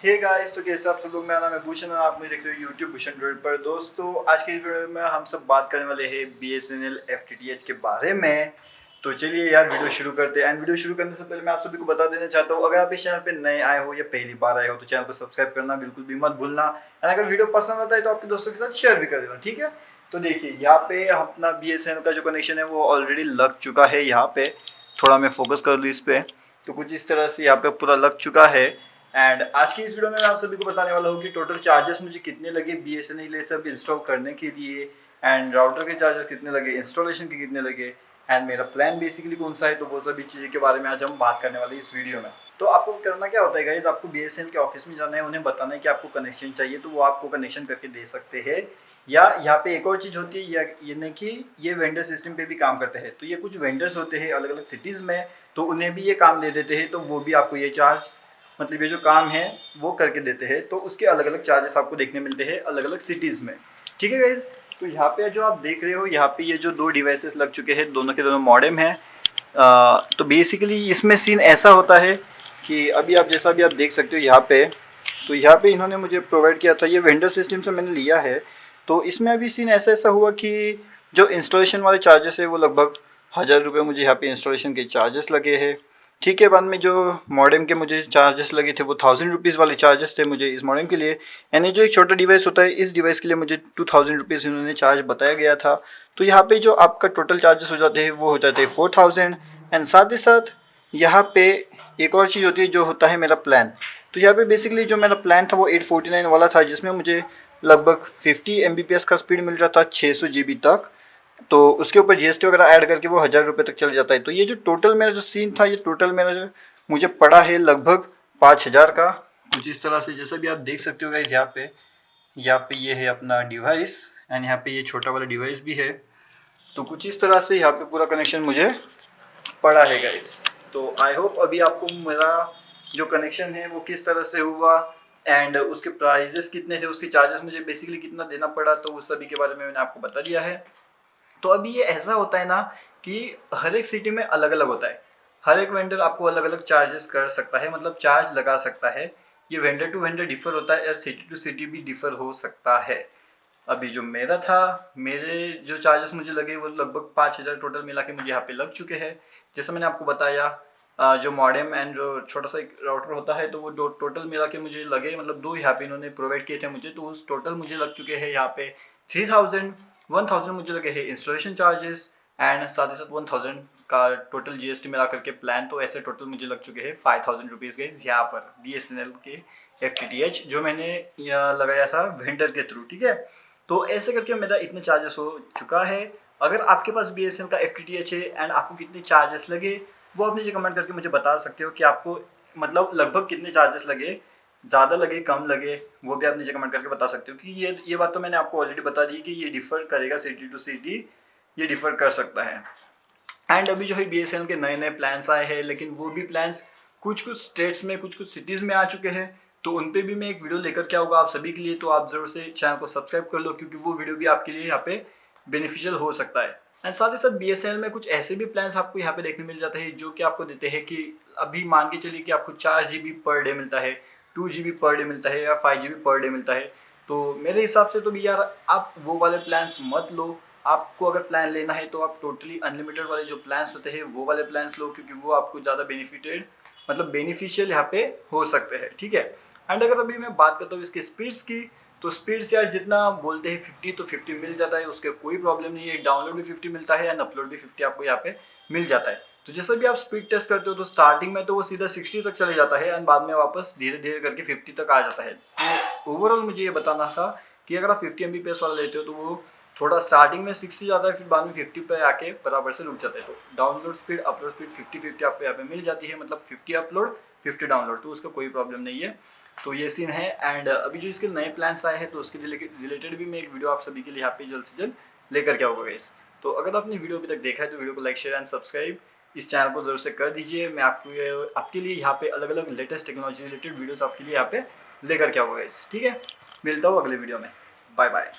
Hey guys, तो कैसे आप सब लोग। मेरा नाम है भूषण और आप मुझे देख रहे हो यूट्यूब भूषणड्रॉइड पर। दोस्तों, आज की इस वीडियो में हम सब बात करने वाले हैं BSNL FTTH के बारे में। तो चलिए यार वीडियो शुरू करते हैं। एंड वीडियो शुरू करने से पहले मैं आप सभी को बता देना चाहता हूँ, अगर आप इस चैनल पे नए आए हो या पहली बार आए हो तो चैनल को सब्सक्राइब करना बिल्कुल भी मत भूलना। एंड अगर वीडियो पसंद आता है तो आपके दोस्तों के साथ शेयर भी कर देना, ठीक है। तो देखिए यहाँ पे अपना BSNL का जो कनेक्शन है वो ऑलरेडी लग चुका है। यहाँ पे थोड़ा मैं फोकस कर लूँ इस पर, तो कुछ इस तरह से यहाँ पे पूरा लग चुका है। एंड आज की इस वीडियो में मैं आप सभी को बताने वाला हूँ कि टोटल चार्जेस मुझे कितने लगे BSNL ये सब इंस्टॉल करने के लिए, एंड राउटर के चार्जेस कितने लगे, इंस्टॉलेशन के कितने लगे, एंड मेरा प्लान बेसिकली कौन सा है। तो वो सभी चीज़ें के बारे में आज हम बात करने वाले इस वीडियो में। तो आपको करना क्या होता है गाइस, आपको BSNL के ऑफिस में जाना है, उन्हें बताना है कि आपको कनेक्शन चाहिए, तो वो आपको कनेक्शन करके दे सकते हैं। या यहाँ पे एक और चीज़ होती है, ये नहीं कि ये वेंडर सिस्टम पे भी काम करते हैं। तो ये कुछ वेंडर्स होते हैं अलग अलग सिटीज़ में, तो उन्हें भी ये काम दे देते हैं, तो वो भी आपको ये चार्ज मतलब ये जो काम है वो करके देते हैं। तो उसके अलग अलग चार्जेस आपको देखने मिलते हैं अलग अलग सिटीज़ में, ठीक है गाइज। तो यहाँ पे जो आप देख रहे हो, यहाँ पे ये जो दो डिवाइसेस लग चुके हैं, दोनों के दोनों मॉडेम हैं। तो बेसिकली इसमें सीन ऐसा होता है कि अभी आप जैसा भी आप देख सकते हो यहाँ पे, तो यहाँ पे इन्होंने मुझे प्रोवाइड किया था, ये वेंडर सिस्टम से मैंने लिया है। तो इसमें अभी सीन ऐसा हुआ कि जो इंस्टॉलेशन वाले चार्जेस है वो लगभग 1000 रुपये मुझे यहाँ पे इंस्टॉलेशन के चार्जेस लगे हैं, ठीक है। बाद में जो मॉडेम के मुझे चार्जेस लगे थे वो 1000 रुपीज़ वाले चार्जेस थे मुझे इस मॉडेम के लिए। यानी जो एक छोटा डिवाइस होता है, इस डिवाइस के लिए मुझे 2000 रुपीज़ इन्होंने चार्ज बताया गया था। तो यहाँ पे जो आपका टोटल चार्जेस हो जाते हैं वो हो जाते हैं 4000। एंड साथ ही साथ यहाँ पे एक और चीज़ होती है जो होता है मेरा प्लान। तो यहाँ पे बेसिकली जो मेरा प्लान था वो 849 वाला था, जिसमें मुझे लगभग 50 Mbps का स्पीड मिल रहा था 600 GB तक। तो उसके ऊपर GST वगैरह ऐड करके वो 1000 रुपये तक चल जाता है। तो ये जो टोटल मेरा जो सीन था, ये टोटल मेरा जो मुझे पड़ा है लगभग 5000 का, कुछ इस तरह से। जैसा भी आप देख सकते हो गाइस, यहाँ पे ये है अपना डिवाइस, एंड यहाँ पे ये छोटा वाला डिवाइस भी है। तो कुछ इस तरह से यहाँ पे पूरा कनेक्शन मुझे पड़ा है गाइस। तो आई होप अभी आपको मेरा जो कनेक्शन है वो किस तरह से हुआ, एंड उसके प्राइजेस कितने थे, उसके चार्जेस मुझे बेसिकली कितना देना पड़ा, तो उस सभी के बारे में मैंने आपको बता दिया है। तो अभी ये ऐसा होता है ना कि हर एक सिटी में अलग अलग होता है, हर एक वेंडर आपको अलग अलग चार्जेस कर सकता है, मतलब चार्ज लगा सकता है। ये वेंडर टू वेंडर डिफर होता है, या सिटी टू सिटी भी डिफर हो सकता है। अभी जो मेरा था, मेरे जो चार्जेस मुझे लगे वो लगभग 5000 टोटल मिला के मुझे यहाँ पे लग चुके हैं। जैसे मैंने आपको बताया, जो मॉडेम एंड जो छोटा सा एक राउटर होता है, तो वो दो टोटल मिला के मुझे लगे, मतलब दो यहाँ पे इन्होंने प्रोवाइड किए थे मुझे। तो उस टोटल मुझे लग चुके हैं यहाँ पे 3000, 1000 मुझे लगे हैं इंस्टॉलेशन चार्जेस, एंड साथ ही साथ 1000 का टोटल GST मिला करके प्लान। तो ऐसे टोटल मुझे लग चुके हैं 5000 रुपीज़ गए यहाँ पर BSNL के FTTH जो मैंने यहाँ लगाया था वेंडर के थ्रू, ठीक है। तो ऐसे करके मेरा इतने चार्जेस हो चुका है। अगर आपके पास BSNL का FTTH है एंड आपको कितने चार्जेस लगे, वो आप नीचे कमेंट करके मुझे बता सकते हो कि आपको मतलब लगभग कितने चार्जेस लगे, ज़्यादा लगे कम लगे, वो भी आप नीचे कमेंट करके बता सकते हो। कि ये बात तो मैंने आपको ऑलरेडी बता दी कि ये डिफ़र करेगा सिटी टू सिटी, ये डिफ़र कर सकता है। एंड अभी जो है BSNL के नए नए प्लान्स आए हैं, लेकिन वो भी प्लान्स कुछ कुछ स्टेट्स में, कुछ कुछ सिटीज़ में आ चुके हैं। तो उन पे भी मैं एक वीडियो लेकर के आऊँगा आप सभी के लिए। तो आप ज़रूर से चैनल को सब्सक्राइब कर लो, क्योंकि वो वीडियो भी आपके लिए यहाँ पे बेनिफिशियल हो सकता है। एंड साथ ही साथ BSNL में कुछ ऐसे भी प्लान्स आपको यहाँ पे देखने मिल जाते हैं जो कि आपको देते हैं कि अभी मान के चलिए कि आपको 4 GB पर डे मिलता है, 2 GB पर डे मिलता है, या 5 GB पर डे मिलता है। तो मेरे हिसाब से तो भी यार आप वो वाले प्लान्स मत लो। आपको अगर प्लान लेना है तो आप टोटली अनलिमिटेड वाले जो प्लान्स होते हैं वो वाले प्लान्स लो, क्योंकि वो आपको ज़्यादा बेनिफिशियल यहाँ पे हो सकते हैं, ठीक है। एंड अगर अभी मैं बात करता हूँ इसके स्पीड्स की, तो स्पीड्स यार जितना बोलते हैं 50 तो 50 मिल जाता है, उसके कोई प्रॉब्लम नहीं है। डाउनलोड भी 50 मिलता है एंड अपलोड भी 50 आपको यहाँ पे मिल जाता है। तो जैसे भी आप स्पीड टेस्ट करते हो तो स्टार्टिंग में तो वो सीधा 60 तक चले जाता है, एंड बाद में वापस धीरे धीरे करके 50 तक आ जाता है। तो ओवरऑल मुझे ये बताना था कि अगर आप 50 Mbps वाला लेते हो तो वो थोड़ा स्टार्टिंग में 60 जाता है, फिर बाद में 50 पे आके बराबर से रुक जाता है। तो डाउनलोड स्पीड अपलोड स्पीड 50-50 आपको यहाँ पे मिल जाती है, मतलब 50 अपलोड 50 डाउनलोड, तो उसका कोई प्रॉब्लम नहीं है। तो ये सीन है। एंड अभी जो इसके नए प्लान्स आए हैं तो उसके रिलेटेड भी मैं एक वीडियो आप सभी के लिए यहाँ पे जल्द से जल्द लेकर के आऊँगा गाइस। तो अगर आपने वीडियो अभी तक देखा है तो वीडियो को लाइक शेयर एंड सब्सक्राइब इस चैनल को जरूर से कर दीजिए। मैं आपके लिए यहाँ पे अलग अलग लेटेस्ट टेक्नोलॉजी रिलेटेड वीडियोस आपके लिए यहाँ पे लेकर के आऊँगा गाइस, ठीक है। मिलता हूँ अगले वीडियो में, बाय बाय।